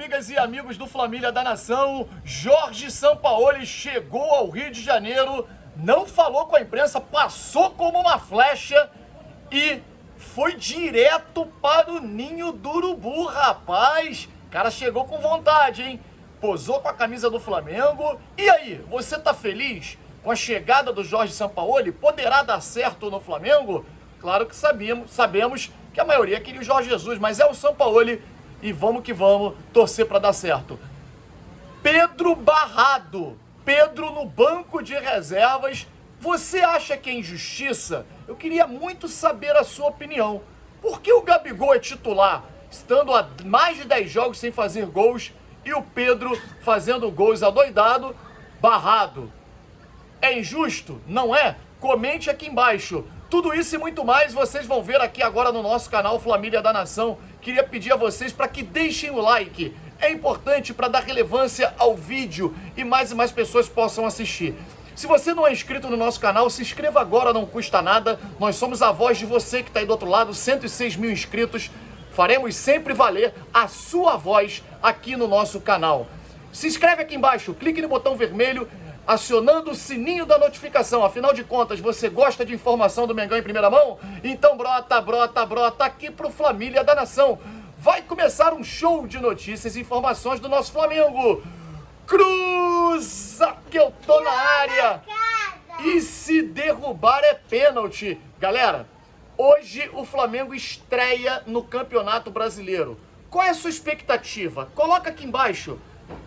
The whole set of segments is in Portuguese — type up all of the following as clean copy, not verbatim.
amigas e amigos do Família da Nação, Jorge Sampaoli chegou ao Rio de Janeiro, não falou com a imprensa, passou como uma flecha e foi direto para o ninho do urubu, rapaz. O cara chegou com vontade, hein? Posou com a camisa do Flamengo. E aí, você tá feliz com a chegada do Jorge Sampaoli? Poderá dar certo no Flamengo? Claro que sabemos que a maioria queria o Jorge Jesus, mas é o Sampaoli e vamos que vamos torcer para dar certo. Pedro Barrado, Pedro no banco de reservas, você acha que é injustiça? Eu queria muito saber a sua opinião. Por que o Gabigol é titular, estando há mais de 10 jogos sem fazer gols, e o Pedro fazendo gols adoidado? Barrado, é injusto? Não é? Comente aqui embaixo. Tudo isso e muito mais vocês vão ver aqui agora no nosso canal Família da Nação. Queria pedir a vocês para que deixem o like. É importante para dar relevância ao vídeo e mais pessoas possam assistir. Se você não é inscrito no nosso canal, se inscreva agora, não custa nada. Nós somos a voz de você que está aí do outro lado, 106 mil inscritos. Faremos sempre valer a sua voz aqui no nosso canal. Se inscreve aqui embaixo, clique no botão vermelho, acionando o sininho da notificação. Afinal de contas, você gosta de informação do Mengão em primeira mão? Então brota aqui pro Família da Nação. Vai começar um show de notícias e informações do nosso Flamengo. Cruza que eu tô na área. E se derrubar é pênalti. Galera, hoje o Flamengo estreia no Campeonato Brasileiro. Qual é a sua expectativa? Coloca aqui embaixo.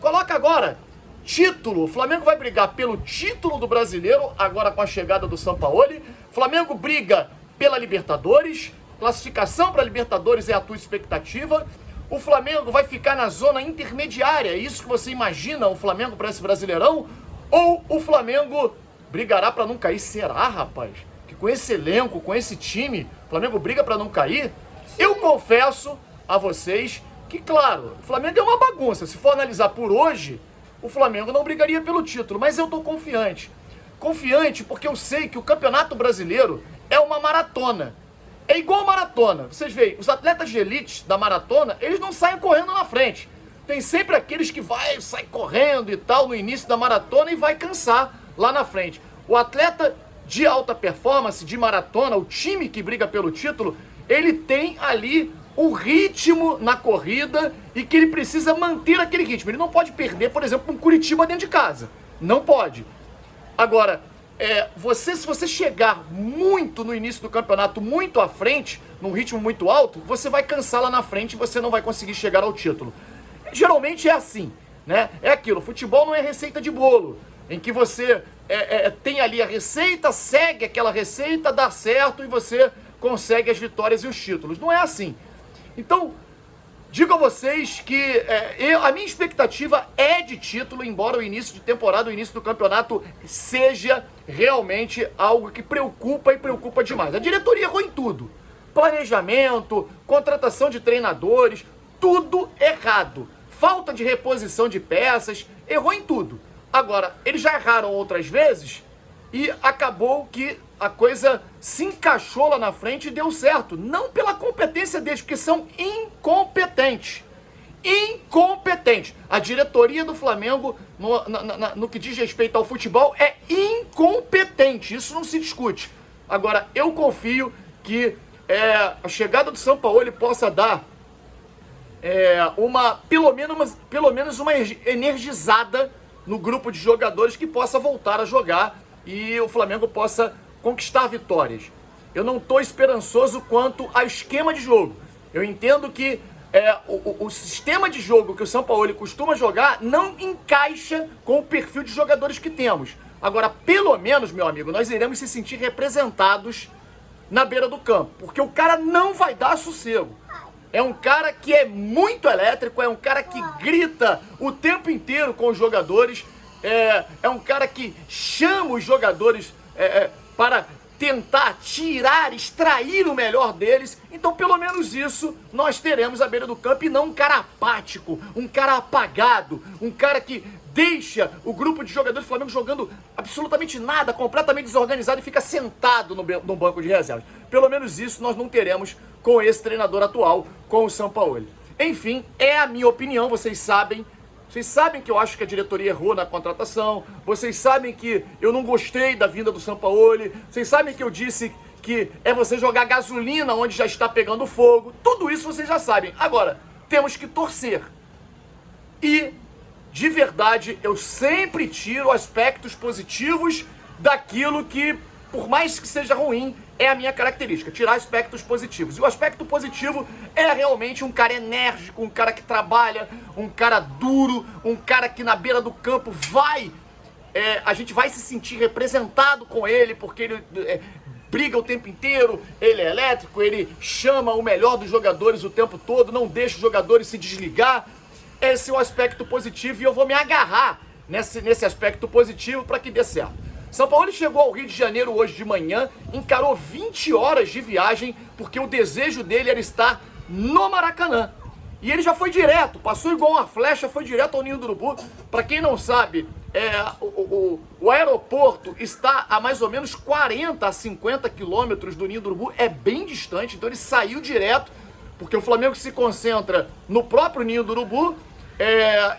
Coloca agora. Título, o Flamengo vai brigar pelo título do Brasileiro, agora com a chegada do Sampaoli. Flamengo briga pela Libertadores, classificação para Libertadores é a tua expectativa. O Flamengo vai ficar na zona intermediária, é isso que você imagina o Flamengo para esse Brasileirão? Ou o Flamengo brigará para não cair? Será, rapaz? Que com esse elenco, com esse time, o Flamengo briga para não cair? Eu confesso a vocês que, claro, o Flamengo é uma bagunça. Se for analisar por hoje, o Flamengo não brigaria pelo título, mas eu tô confiante. Confiante porque eu sei que o Campeonato Brasileiro é uma maratona. É igual maratona. Vocês veem, os atletas de elite da maratona, eles não saem correndo na frente. Tem sempre aqueles que saem correndo e tal no início da maratona e vai cansar lá na frente. O atleta de alta performance, de maratona, o time que briga pelo título, ele tem ali o ritmo na corrida e que ele precisa manter aquele ritmo. Ele não pode perder, por exemplo, um Curitiba dentro de casa. Não pode. Agora, se você chegar muito no início do campeonato, muito à frente, num ritmo muito alto, você vai cansar lá na frente e você não vai conseguir chegar ao título. Geralmente é assim, né? É aquilo, futebol não é receita de bolo, em que você tem ali a receita, segue aquela receita, dá certo e você consegue as vitórias e os títulos. Não é assim. Então, digo a vocês que a minha expectativa é de título, embora o início de temporada, o início do campeonato seja realmente algo que preocupa e preocupa demais. A diretoria errou em tudo. Planejamento, contratação de treinadores, tudo errado. Falta de reposição de peças, errou em tudo. Agora, eles já erraram outras vezes e acabou que a coisa se encaixou lá na frente e deu certo. Não pela competência deles, porque são incompetentes. Incompetentes. A diretoria do Flamengo, no que diz respeito ao futebol, é incompetente. Isso não se discute. Agora, eu confio que a chegada do Sampaoli possa dar pelo menos uma energizada no grupo de jogadores que possa voltar a jogar e o Flamengo possa conquistar vitórias. Eu não estou esperançoso quanto ao esquema de jogo. Eu entendo que o sistema de jogo que o Sampaoli costuma jogar não encaixa com o perfil de jogadores que temos. Agora, pelo menos, meu amigo, nós iremos se sentir representados na beira do campo, porque o cara não vai dar sossego. É um cara que é muito elétrico, é um cara que grita o tempo inteiro com os jogadores, é um cara que chama os jogadores para tentar tirar, extrair o melhor deles. Então, pelo menos isso nós teremos à beira do campo e não um cara apático, um cara apagado, um cara que deixa o grupo de jogadores do Flamengo jogando absolutamente nada, completamente desorganizado e fica sentado no banco de reservas. Pelo menos isso nós não teremos com esse treinador atual, com o Sampaoli. Enfim, é a minha opinião, vocês sabem. Vocês sabem que eu acho que a diretoria errou na contratação. Vocês sabem que eu não gostei da vinda do Sampaoli. Vocês sabem que eu disse que é você jogar gasolina onde já está pegando fogo. Tudo isso vocês já sabem. Agora, temos que torcer. E, de verdade, eu sempre tiro aspectos positivos daquilo que, por mais que seja ruim, é a minha característica, tirar aspectos positivos. E o aspecto positivo é realmente um cara enérgico, um cara que trabalha, um cara duro, um cara que na beira do campo a gente vai se sentir representado com ele, porque ele briga o tempo inteiro, ele é elétrico, ele chama o melhor dos jogadores o tempo todo, não deixa os jogadores se desligar. Esse é o aspecto positivo e eu vou me agarrar nesse aspecto positivo para que dê certo. Sampaoli chegou ao Rio de Janeiro hoje de manhã, encarou 20 horas de viagem, porque o desejo dele era estar no Maracanã. E ele já foi direto, passou igual uma flecha, foi direto ao Ninho do Urubu. Para quem não sabe, o aeroporto está a mais ou menos 40 a 50 quilômetros do Ninho do Urubu, é bem distante, então ele saiu direto, porque o Flamengo se concentra no próprio Ninho do Urubu,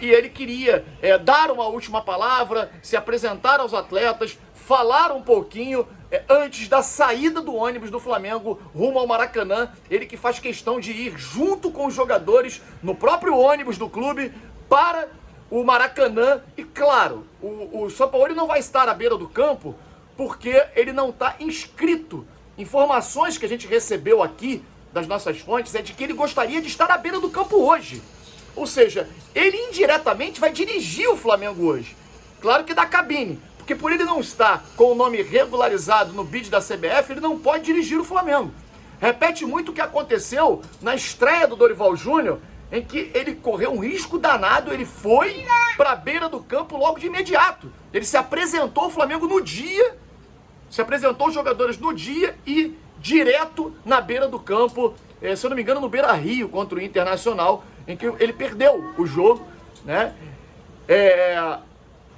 e ele queria dar uma última palavra, se apresentar aos atletas, falar um pouquinho antes da saída do ônibus do Flamengo rumo ao Maracanã. Ele que faz questão de ir junto com os jogadores no próprio ônibus do clube para o Maracanã. E claro, o Sampaoli não vai estar à beira do campo porque ele não está inscrito. Informações que a gente recebeu aqui das nossas fontes é de que ele gostaria de estar à beira do campo hoje. Ou seja, ele indiretamente vai dirigir o Flamengo hoje. Claro que da cabine, porque por ele não estar com o nome regularizado no bid da CBF, ele não pode dirigir o Flamengo. Repete muito o que aconteceu na estreia do Dorival Júnior, em que ele correu um risco danado, ele foi para a beira do campo logo de imediato. Ele se apresentou ao Flamengo no dia, se apresentou os jogadores no dia e direto na beira do campo, se eu não me engano, no Beira-Rio contra o Internacional, em que ele perdeu o jogo, né?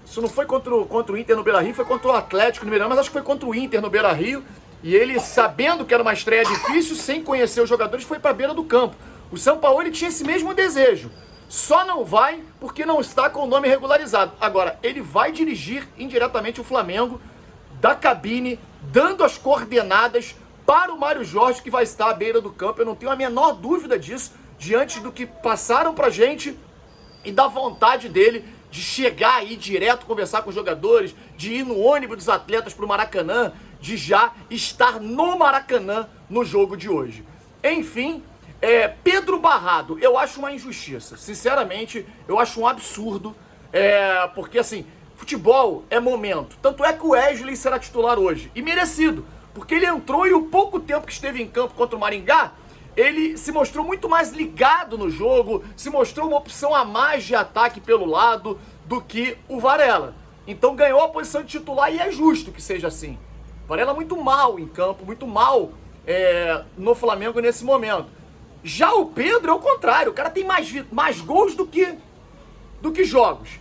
Isso não foi contra o Inter no Beira-Rio, foi contra o Atlético no Mineirão, mas acho que foi contra o Inter no Beira-Rio. E ele, sabendo que era uma estreia difícil, sem conhecer os jogadores, foi para a beira do campo. O Sampaoli tinha esse mesmo desejo. Só não vai porque não está com o nome regularizado. Agora, ele vai dirigir indiretamente o Flamengo da cabine, dando as coordenadas para o Mário Jorge, que vai estar à beira do campo. Eu não tenho a menor dúvida disso, diante do que passaram pra gente e da vontade dele de chegar aí direto, conversar com os jogadores, de ir no ônibus dos atletas pro Maracanã, de já estar no Maracanã no jogo de hoje. Enfim, Pedro Barrado, eu acho uma injustiça. Sinceramente, eu acho um absurdo, porque assim, futebol é momento. Tanto é que o Wesley será titular hoje, e merecido, porque ele entrou e o pouco tempo que esteve em campo contra o Maringá, ele se mostrou muito mais ligado no jogo, se mostrou uma opção a mais de ataque pelo lado do que o Varela. Então ganhou a posição de titular e é justo que seja assim. Varela muito mal em campo, muito mal no Flamengo nesse momento. Já o Pedro é o contrário, o cara tem mais gols do que jogos.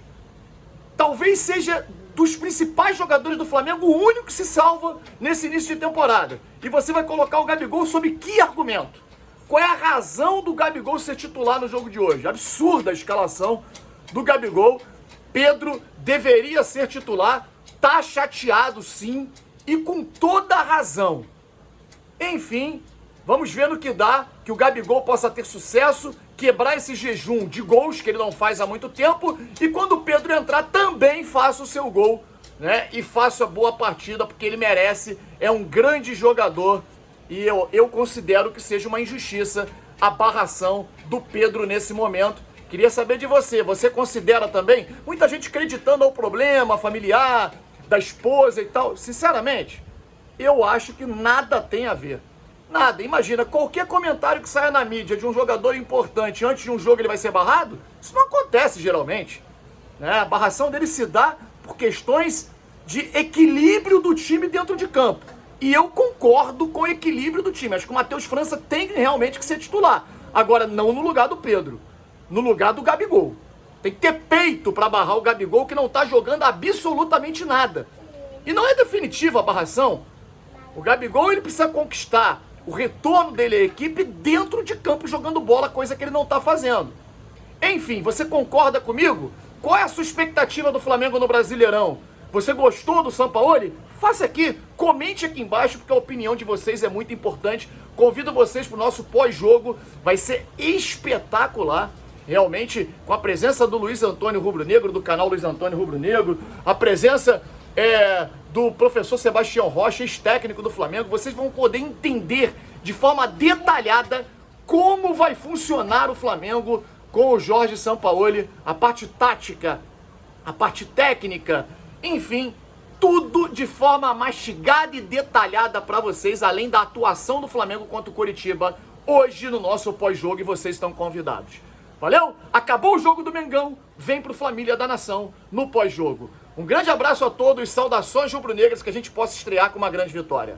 Talvez seja dos principais jogadores do Flamengo o único que se salva nesse início de temporada. E você vai colocar o Gabigol sob que argumento? Qual é a razão do Gabigol ser titular no jogo de hoje? Absurda a escalação do Gabigol. Pedro deveria ser titular, tá chateado sim, e com toda a razão. Enfim, vamos ver no que dá, que o Gabigol possa ter sucesso, quebrar esse jejum de gols que ele não faz há muito tempo, e quando o Pedro entrar também faça o seu gol, né? E faça a boa partida, porque ele merece, é um grande jogador. E eu considero que seja uma injustiça a barração do Pedro nesse momento. Queria saber de você. Você considera também? Muita gente acreditando ao problema familiar, da esposa e tal. Sinceramente, eu acho que nada tem a ver. Nada. Imagina, qualquer comentário que saia na mídia de um jogador importante antes de um jogo ele vai ser barrado? Isso não acontece geralmente, né? A barração dele se dá por questões de equilíbrio do time dentro de campo. E eu concordo com o equilíbrio do time. Acho que o Matheus França tem realmente que ser titular. Agora, não no lugar do Pedro. No lugar do Gabigol. Tem que ter peito para barrar o Gabigol, que não está jogando absolutamente nada. E não é definitiva a barração. O Gabigol ele precisa conquistar o retorno dele à equipe dentro de campo jogando bola, coisa que ele não está fazendo. Enfim, você concorda comigo? Qual é a sua expectativa do Flamengo no Brasileirão? Você gostou do Sampaoli? Faça aqui, comente aqui embaixo, porque a opinião de vocês é muito importante. Convido vocês para o nosso pós-jogo, vai ser espetacular. Realmente, com a presença do Luiz Antônio Rubro Negro, do canal Luiz Antônio Rubro Negro, a presença do professor Sebastião Rocha, ex-técnico do Flamengo, vocês vão poder entender de forma detalhada como vai funcionar o Flamengo com o Jorge Sampaoli, a parte tática, a parte técnica, enfim, tudo de forma mastigada e detalhada para vocês, além da atuação do Flamengo contra o Coritiba, hoje no nosso pós-jogo, e vocês estão convidados. Valeu? Acabou o jogo do Mengão, vem pro Família da Nação no pós-jogo. Um grande abraço a todos, saudações rubro-negras, que a gente possa estrear com uma grande vitória.